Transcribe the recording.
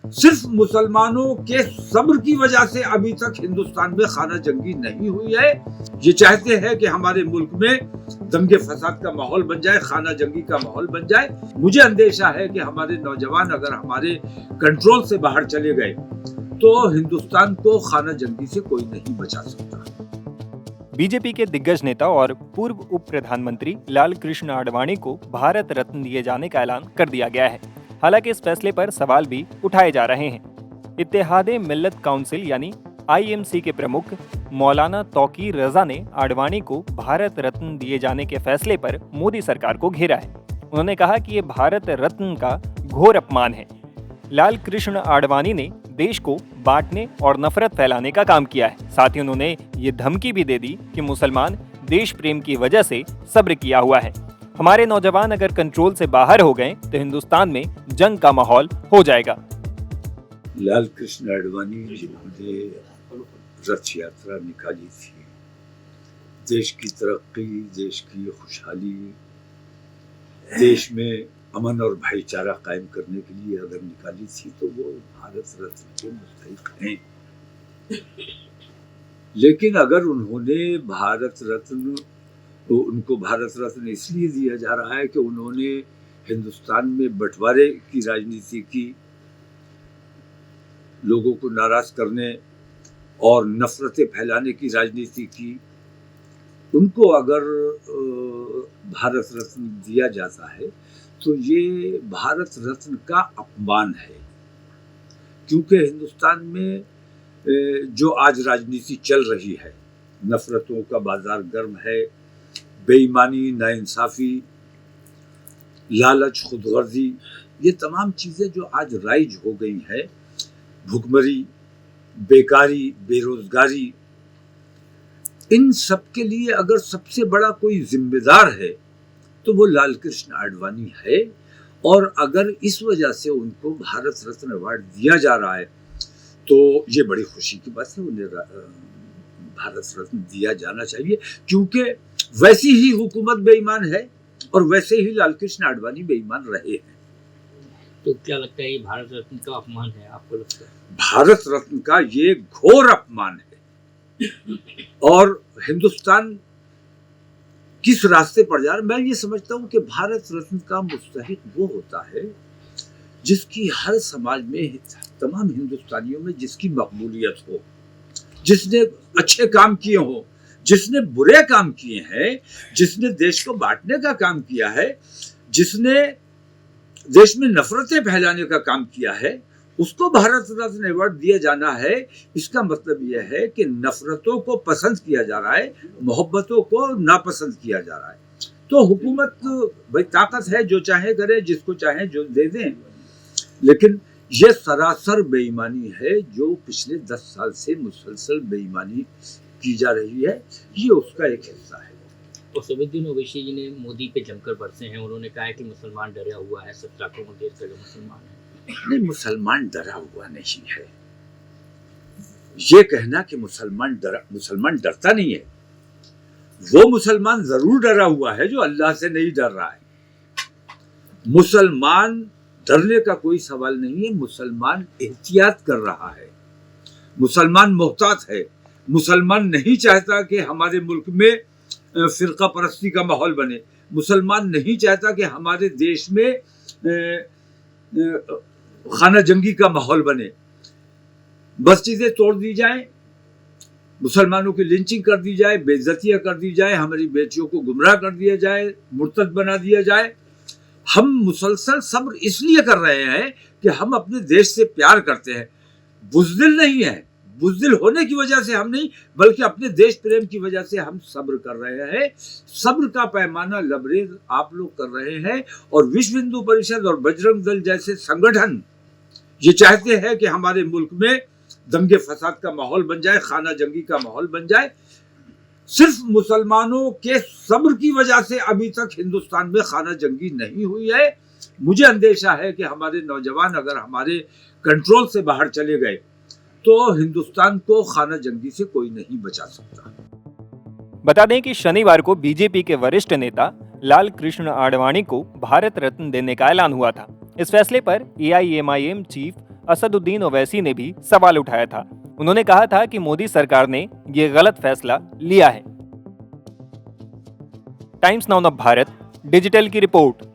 सिर्फ मुसलमानों के सब्र की वजह से अभी तक हिंदुस्तान में खाना जंगी नहीं हुई है। ये चाहते हैं कि हमारे मुल्क में दंगे फसाद का माहौल बन जाए, खाना जंगी का माहौल बन जाए। मुझे अंदेशा है कि हमारे नौजवान अगर हमारे कंट्रोल से बाहर चले गए तो हिंदुस्तान को खाना जंगी से कोई नहीं बचा सकता। बीजेपी के दिग्गज नेता और पूर्व उप प्रधानमंत्री लाल कृष्ण आडवाणी को भारत रत्न दिए जाने का ऐलान कर दिया गया है। हालांकि इस फैसले पर सवाल भी उठाए जा रहे हैं। इत्तेहादे मिल्लत काउंसिल यानी IMC के प्रमुख मौलाना तौकीर रजा ने आडवाणी को भारत रत्न दिए जाने के फैसले पर मोदी सरकार को घेरा है। उन्होंने कहा कि ये भारत रत्न का घोर अपमान है। लाल कृष्ण आडवाणी ने देश को बांटने और नफरत फैलाने का काम किया है। साथ ही उन्होंने ये धमकी भी दे दी कि मुसलमान देश प्रेम की वजह से सब्र किया हुआ है। हमारे नौजवान अगर कंट्रोल से बाहर हो गए तो हिंदुस्तान में जंग का माहौल हो जाएगा। लाल कृष्ण आडवाणी जिन्होंने रथ यात्रा निकाली थी, देश की तरक्की, देश की खुशहाली, देश में अमन और भाईचारा कायम करने के लिए अगर निकाली थी तो वो भारत रत्न के मुस्तहिक हैं। लेकिन अगर उन्होंने भारत रत्न, तो उनको भारत रत्न इसलिए दिया जा रहा है कि उन्होंने हिंदुस्तान में बंटवारे की राजनीति की, लोगों को नाराज करने और नफरतें फैलाने की राजनीति की। उनको अगर भारत रत्न दिया जाता है तो ये भारत रत्न का अपमान है, क्योंकि हिंदुस्तान में जो आज राजनीति चल रही है, नफरतों का बाजार गर्म है, बेईमानी, नाइंसाफी, लालच, खुदगर्जी, ये तमाम चीज़ें जो आज राइज हो गई है, भुखमरी, बेकारी, बेरोजगारी, इन सब के लिए अगर सबसे बड़ा कोई जिम्मेदार है तो वो लाल कृष्ण आडवाणी है। और अगर इस वजह से उनको भारत रत्न अवार्ड दिया जा रहा है तो ये बड़ी खुशी की बात है। उन्हें भारत रत्न दिया जाना चाहिए, क्योंकि वैसी ही हुकूमत बेईमान है और वैसे ही लाल कृष्ण आडवाणी बेईमान रहे हैं। तो क्या लगता है ये भारत रत्न का अपमान है आपको लगता है? भारत रत्न का ये घोर अपमान है और हिंदुस्तान किस रास्ते पर जा रहा है। मैं ये समझता हूँ कि भारत रत्न का मुस्तहिक वो होता है जिसकी हर समाज में, तमाम हिंदुस्तानियों में जिसकी मकबूलियत हो, जिसने अच्छे काम किए हो, जिसने बुरे काम किए हैं, जिसने देश को बांटने का काम किया है, जिसने देश में नफरतें फैलाने का काम किया है, उसको भारत रत्न अवार्ड दिया जाना है। इसका मतलब यह है कि नफरतों को पसंद किया जा रहा है, मोहब्बतों को नापसंद किया जा रहा है। तो हुकूमत भाई ताकत है, जो चाहे करे, जिसको चाहे जो दे दें, लेकिन ये सरासर बेईमानी है जो पिछले 10 साल से मुसलसल बेईमानी की जा रही है। ये उसका एक हिस्सा है। और सबिद्दीन ओवैसी जी ने मोदी पे जमकर बरसे हैं। उन्होंने कहा है कि मुसलमान डरा हुआ है, 17 करोड़ देश का जो मुसलमान है। नहीं, मुसलमान डरा हुआ नहीं है। ये कहना कि मुसलमान डरता नहीं है, वो मुसलमान जरूर डरा हुआ है जो अल्लाह से नहीं डर रहा है। मुसलमान डरने का कोई सवाल नहीं है, मुसलमान एहतियात कर रहा है, मुसलमान मोहतात है। मुसलमान नहीं चाहता कि हमारे मुल्क में फिरका परस्ती का माहौल बने। मुसलमान नहीं चाहता कि हमारे देश में खाना जंगी का माहौल बने, मस्जिदें तोड़ दी जाएं, मुसलमानों की लिंचिंग कर दी जाए, बेइज्जतियां कर दी जाए, हमारी बेटियों को गुमराह कर दिया जाए, मुर्तद बना दिया जाए। हम मुसलसल सब्र इसलिए कर रहे हैं कि हम अपने देश से प्यार करते हैं, बुज़दिल नहीं है। बुज़दिल होने की वजह से हम नहीं, बल्कि अपने देश प्रेम की वजह से हम सब्र कर रहे हैं। सब्र का पैमाना लबरेज आप लोग कर रहे हैं। और विश्व हिंदू परिषद और बजरंग दल जैसे संगठन ये चाहते हैं कि हमारे मुल्क में दंगे फसाद का माहौल बन जाए, खाना जंगी का माहौल बन जाए। सिर्फ मुसलमानों के सब्र की वजह से अभी तक हिंदुस्तान में खाना जंगी नहीं हुई है। मुझे अंदेशा है कि हमारे नौजवान अगर हमारे कंट्रोल से बाहर चले गए तो हिंदुस्तान को खाना जंगी से कोई नहीं बचा सकता। बता दें कि शनिवार को बीजेपी के वरिष्ठ नेता लाल कृष्ण आडवाणी को भारत रत्न देने का ऐलान हुआ था। इस फैसले पर AIMIM चीफ असदुद्दीन ओवैसी ने भी सवाल उठाया था। उन्होंने कहा था कि मोदी सरकार ने ये गलत फैसला लिया है। Times now of Bharat digital की रिपोर्ट।